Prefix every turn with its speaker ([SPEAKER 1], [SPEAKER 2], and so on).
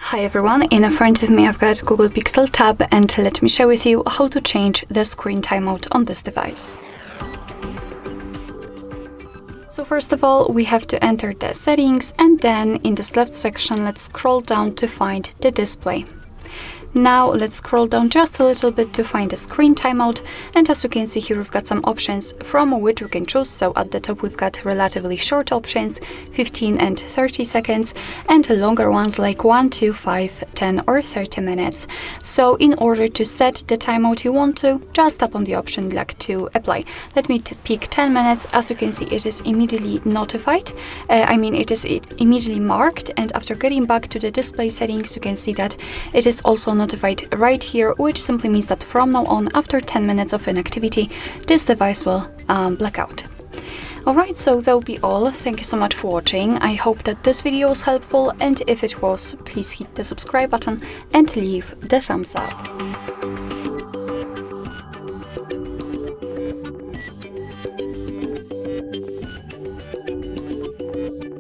[SPEAKER 1] Hi everyone, in front of me I've got Google Pixel tab, and let me share with you how to change the screen timeout on this device. So first of all, we have to enter the settings, and then in this left section let's scroll down to find the display. Now let's scroll down just a little bit to find the screen timeout, and as you can see here we've got some options from which we can choose. So at the top we've got relatively short options, 15 and 30 seconds, and longer ones like 1, 2, 5, 10 or 30 minutes. So in order to set the timeout you want to, just tap on the option like to apply. Let me pick 10 minutes. As you can see, it is immediately notified. It is immediately marked, and after getting back to the display settings you can see that it is also notified right here, which simply means that from now on, after 10 minutes of inactivity, this device will black out. Alright, so that will be all. Thank you so much for watching. I hope that this video was helpful, and if it was, please hit the subscribe button and leave the thumbs up.